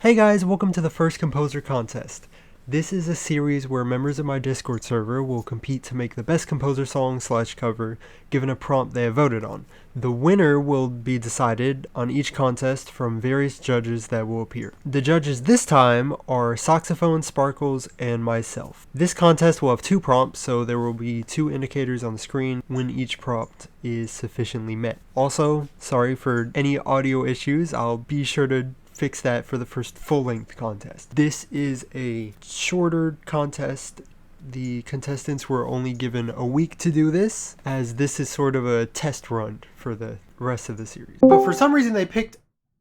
Hey guys, welcome to the first Composer Contest. This is a series where members of my Discord server will compete to make the best composer song / cover given a prompt they have voted on. The winner will be decided on each contest from various judges that will appear. The judges this time are Saxophone, Sparkles, and myself. This contest will have 2 prompts, so there will be 2 indicators on the screen when each prompt is sufficiently met. Also, sorry for any audio issues, I'll be sure to fix that for the first full-length contest. This is a shorter contest. The contestants were only given a week to do this, as this is sort of a test run for the rest of the series. But for some reason they picked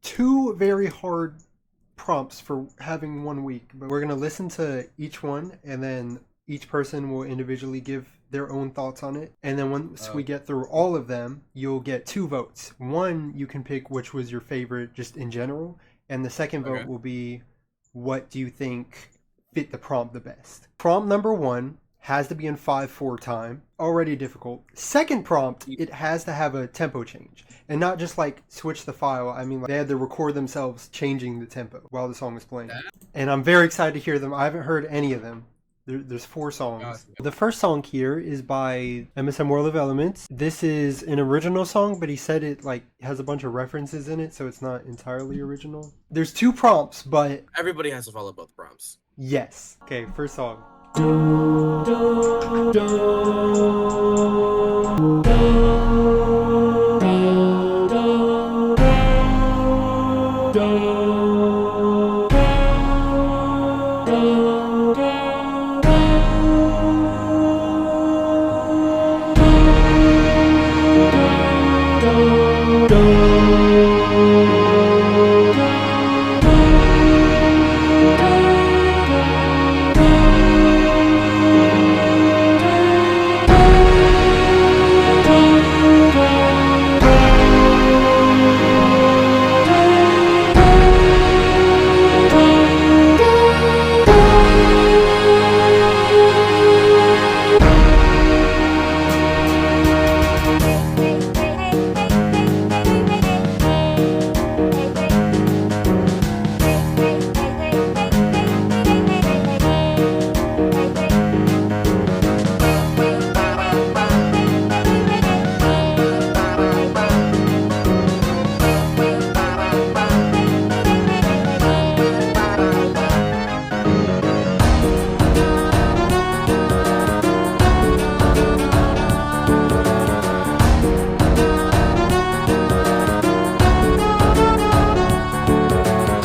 2 very hard prompts for having 1 week. But we're gonna listen to each one, and then each person will individually give their own thoughts on it. And then once we get through all of them, you'll get 2 votes. One, you can pick which was your favorite just in general. And the second vote will be, what do you think fit the prompt the best? Prompt number 1 has to be in 5/4 time. Already difficult. Second prompt, it has to have a tempo change. And not just like switch the file. I mean, like, they had to record themselves changing the tempo while the song was playing. And I'm very excited to hear them. I haven't heard any of them. There's 4 songs. The first song here is by MSM World of Elements. This is an original song, but he said it like has a bunch of references in it, so it's not entirely original. There's 2 prompts, but everybody has to follow both prompts. Yes. Okay, first song.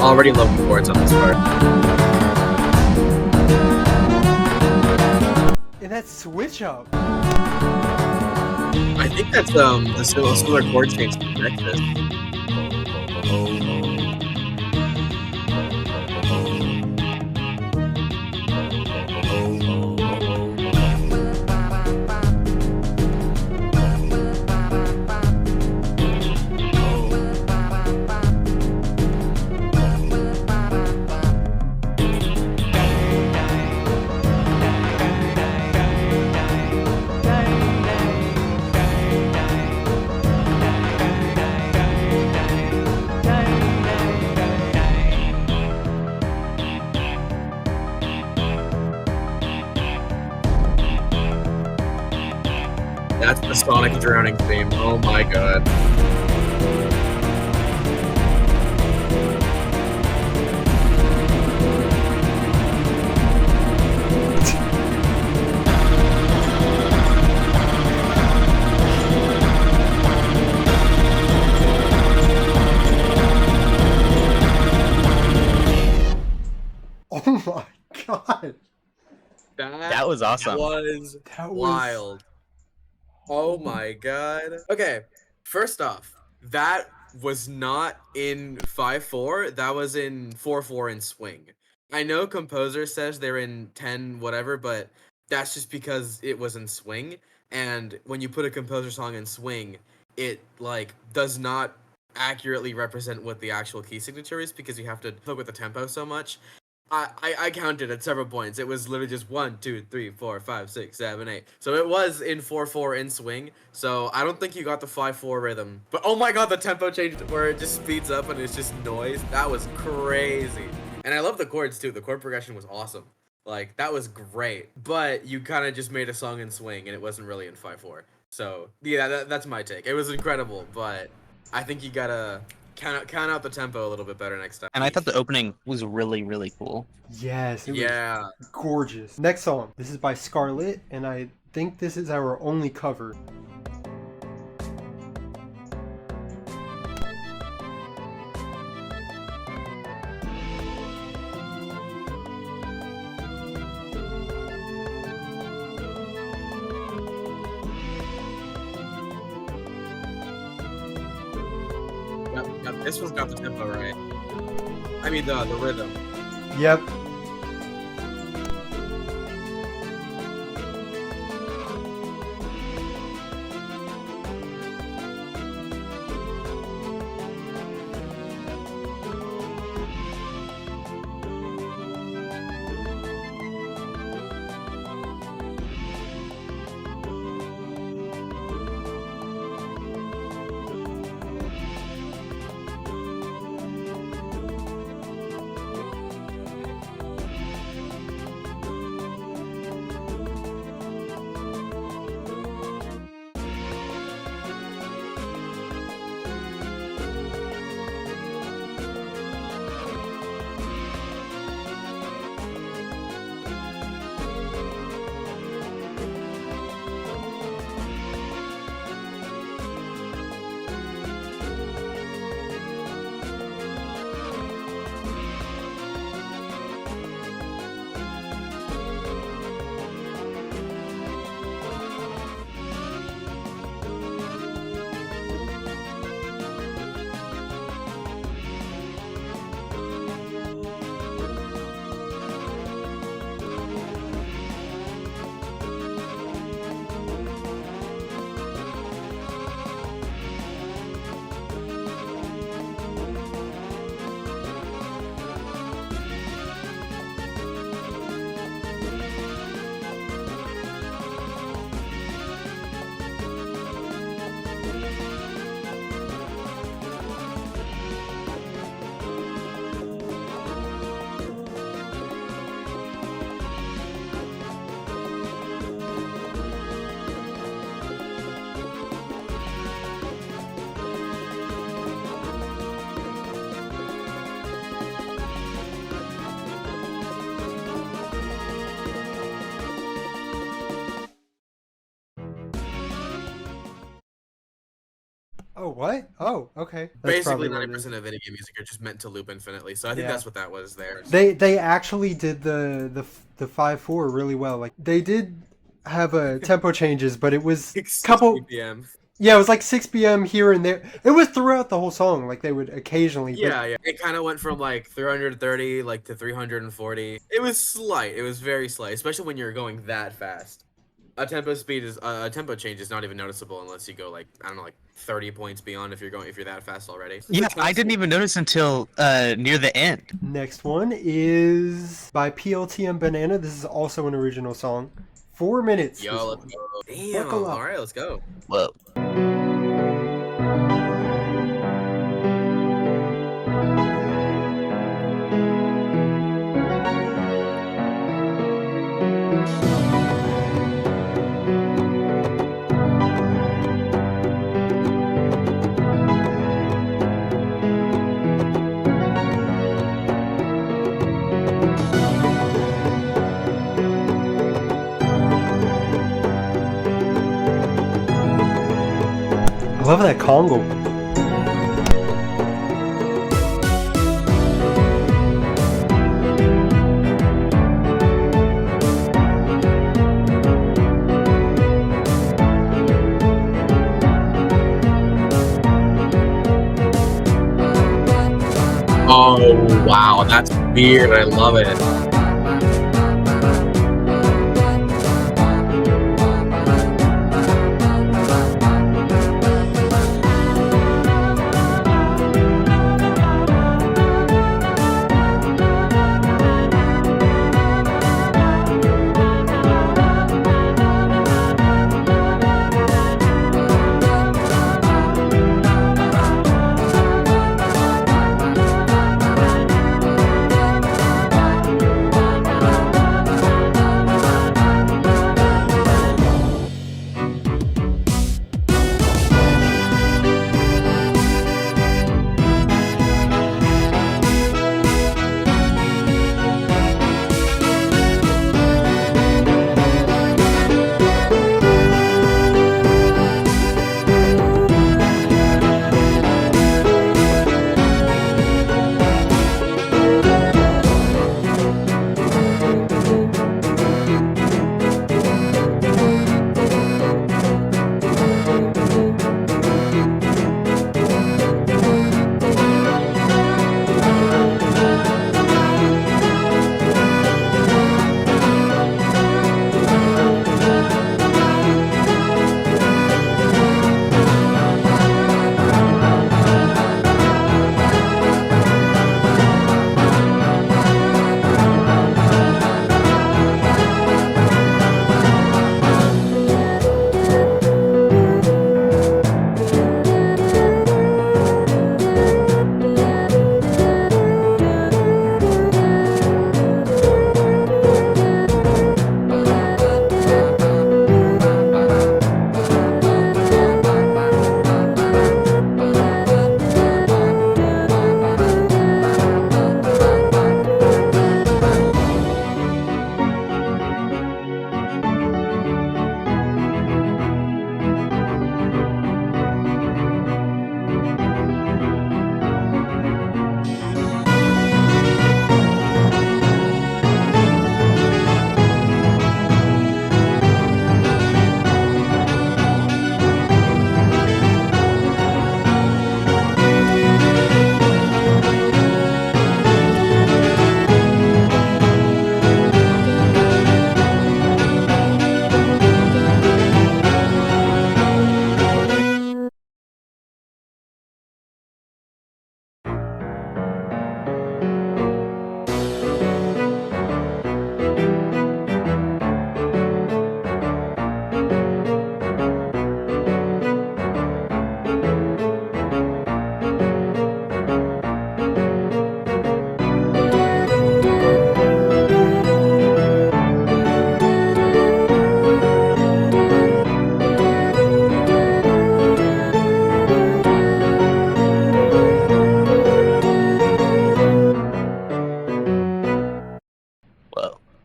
Already love the chords on this part. And that switch up. I think that's the similar chord change to Breakfast. That's the Sonic drowning theme. Oh my god. Oh my god. That was awesome. That was wild. Oh my god. Okay, first off, that was not in 5/4, that was in 4/4 in swing. I know Composer says they're in 10 whatever, but that's just because it was in swing, and when you put a Composer song in swing, it like does not accurately represent what the actual key signature is because you have to hook with the tempo so much. I counted at several points. It was literally just 1, 2, 3, 4, 5, 6, 7, 8. So it was in 4/4 in swing. So I don't think you got the 5/4 rhythm. But oh my god, the tempo change where it just speeds up and it's just noise. That was crazy. And I love the chords too. The chord progression was awesome. Like that was great. But you kind of just made a song in swing and it wasn't really in 5/4. So yeah, that's my take. It was incredible, but I think you gotta count out the tempo a little bit better next time. And I thought the opening was really, really cool. Yes, it Yeah. was gorgeous. Next song. This is by Scxrlet, and I think this is our only cover. Yep, this one's got the tempo right. I mean the rhythm. Yep. Oh, what? Oh, okay. That's Basically, probably 90% of video game music are just meant to loop infinitely. So I think Yeah. that's what that was there. They actually did the 5/4 really well. Like they did have a tempo changes, but it was 6 couple. BPM. Yeah, it was like 6 BM here and there. It was throughout the whole song. Like they would occasionally. But Yeah. It kind of went from like 330 like to 340. It was slight. It was very slight, especially when you're going that fast. A tempo change is not even noticeable unless you go like I don't know like 30 points beyond if you're that fast already. Yeah, I didn't even notice until near the end. Next one is by P.L.T.M. Banana. This is also an original song. 4 minutes. Yo, this let's one. go. Damn. Buckle up. All right, let's go. Whoa. I love that Congo. Oh wow, that's weird. I love it.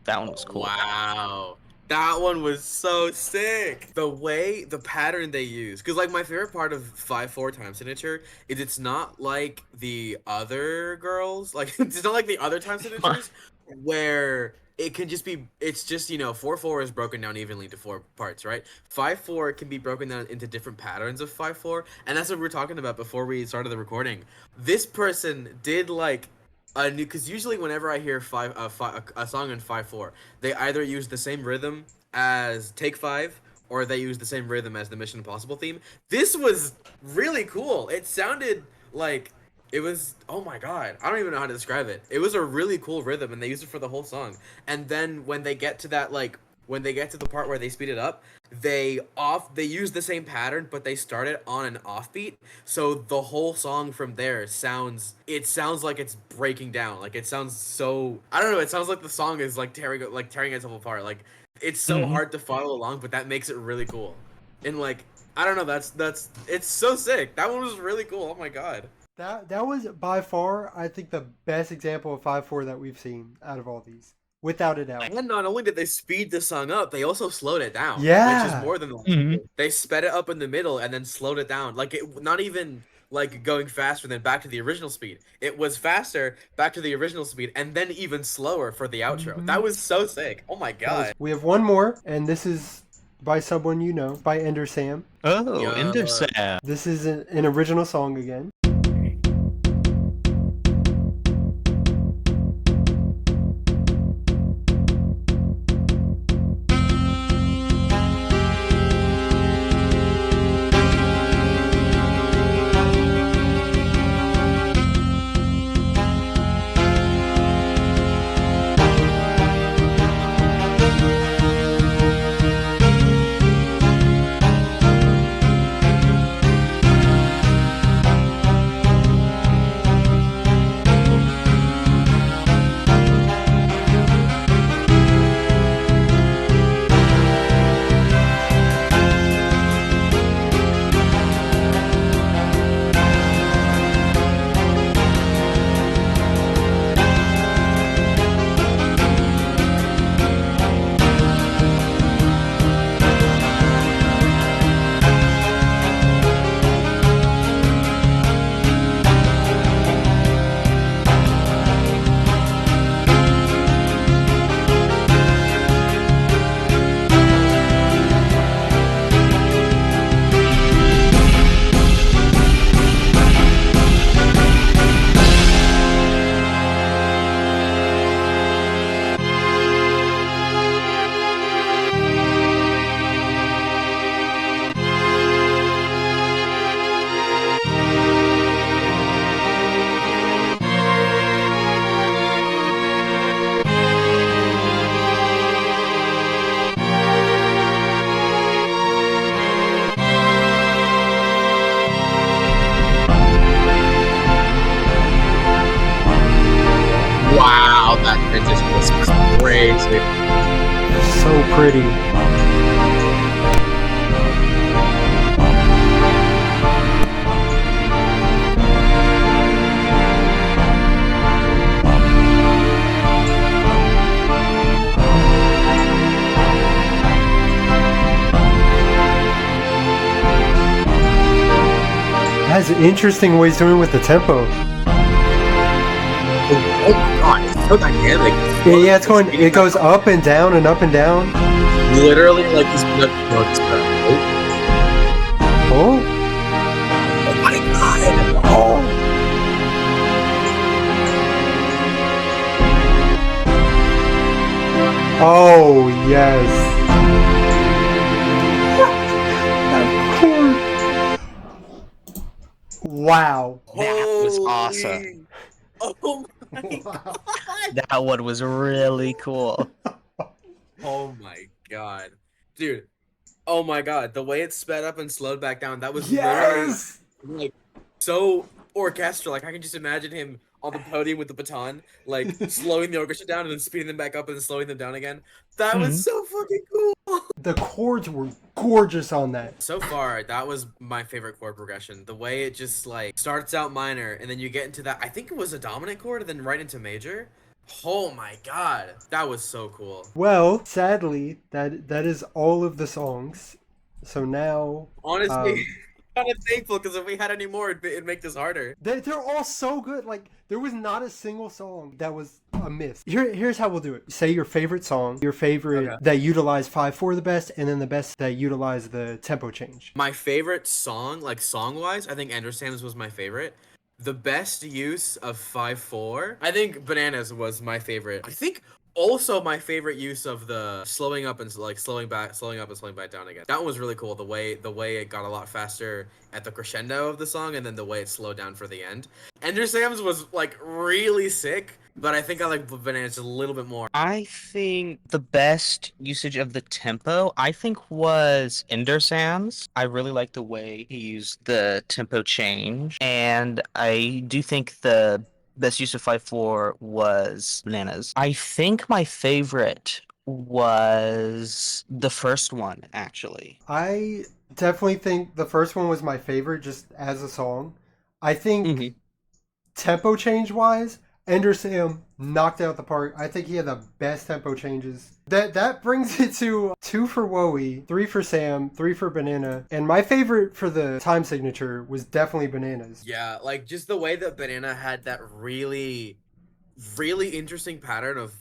That one was cool. Wow. That one was so sick. The pattern they use. Because, like, my favorite part of 5/4 time signature is it's not like the other girls. Like, it's not like the other time signatures where it can just be, it's just, 4/4 is broken down evenly to 4 parts, right? 5/4 can be broken down into different patterns of 5/4. And that's what we were talking about before we started the recording. This person did, like, a new, because usually whenever I hear a song in 5/4, they either use the same rhythm as Take 5 or they use the same rhythm as the Mission Impossible theme. This was really cool. It sounded like it was, oh my god, I don't even know how to describe it. It was a really cool rhythm and they used it for the whole song. And then when they get to that, like, when they get to the part where they speed it up, they use the same pattern, but they start it on an offbeat. So the whole song from there sounds like it's breaking down. Like, it sounds so, I don't know, it sounds like the song is like tearing itself apart. Like, it's so hard to follow along, but that makes it really cool. And, like, I don't know, that's it's so sick. That one was really cool. Oh my god. That was by far, I think, the best example of 5/4 that we've seen out of all these, without a doubt. And not only did they speed the song up, they also slowed it down. Yeah. Which is more than they sped it up in the middle and then slowed it down. Like, it not even like going faster than back to the original speed. It was faster back to the original speed and then even slower for the outro. That was so sick. Oh my god. We have one more, and this is by someone you know, by EnderSam. Oh, Yeah. EnderSam. This is an original song again. Wow, that transition was crazy. So pretty. Has interesting ways doing with the tempo. Oh my god, it's so dynamic. Yeah, it's going. It goes up and down and up and down. Literally, like, he's gonna Oh, oh my god. Oh. oh yes. That chord. Wow. That was awesome. Oh my god. That one was really cool. Oh my god. Dude. Oh my god. The way it sped up and slowed back down, that was Yes. literally, like, so orchestral. Like, I can just imagine him on the podium with the baton, like, slowing the orchestra down and then speeding them back up and then slowing them down again. That was so fucking cool. The chords were gorgeous on that. So far, that was my favorite chord progression. The way it just, like, starts out minor and then you get into that, I think it was a dominant chord and then right into major. Oh my god, that was so cool. Well, sadly, that is all of the songs. So now, Honestly, kind of thankful because if we had any more, it'd make this harder. they're all so good. Like there was not a single song that was a miss. Here's how we'll do it. Say your favorite song, your favorite Okay. that utilize 5/4 the best, and then the best that utilize the tempo change. My favorite song, like song-wise, I think EnderSam's was my favorite. The best use of 5/4, I think Bananas was my favorite. I think also my favorite use of the slowing up and like slowing up and slowing back down again. That one was really cool. The way it got a lot faster at the crescendo of the song, and then the way it slowed down for the end. EnderSam's was like really sick, but I think I like Bananas a little bit more. I think the best usage of the tempo, I think, was EnderSam's. I really like the way he used the tempo change, and I do think the best use of 5/4 was Bananas. I think my favorite was the first one, actually. I definitely think the first one was my favorite, just as a song. I think tempo change wise, EnderSam knocked out the park. I think he had the best tempo changes. That brings it to 2 for Woey, 3 for Sam, 3 for Banana, and my favorite for the time signature was definitely Bananas. Yeah, like just the way that Banana had that really, really interesting pattern of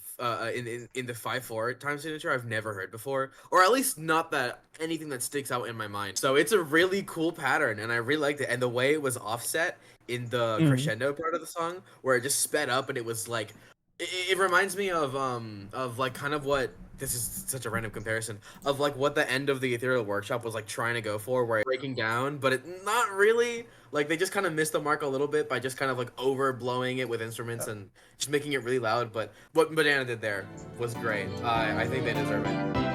in the 5/4 time signature I've never heard before, or at least not that anything that sticks out in my mind. So it's a really cool pattern, and I really liked it. And the way it was offset in the crescendo part of the song, where it just sped up, and it was like, it reminds me of like kind of what. This is such a random comparison of like what the end of the Ethereal Workshop was like trying to go for, where it's breaking down, but it not really. Like they just kind of missed the mark a little bit by just kind of like overblowing it with instruments and just making it really loud. But what Banana did there was great. I think they deserve it.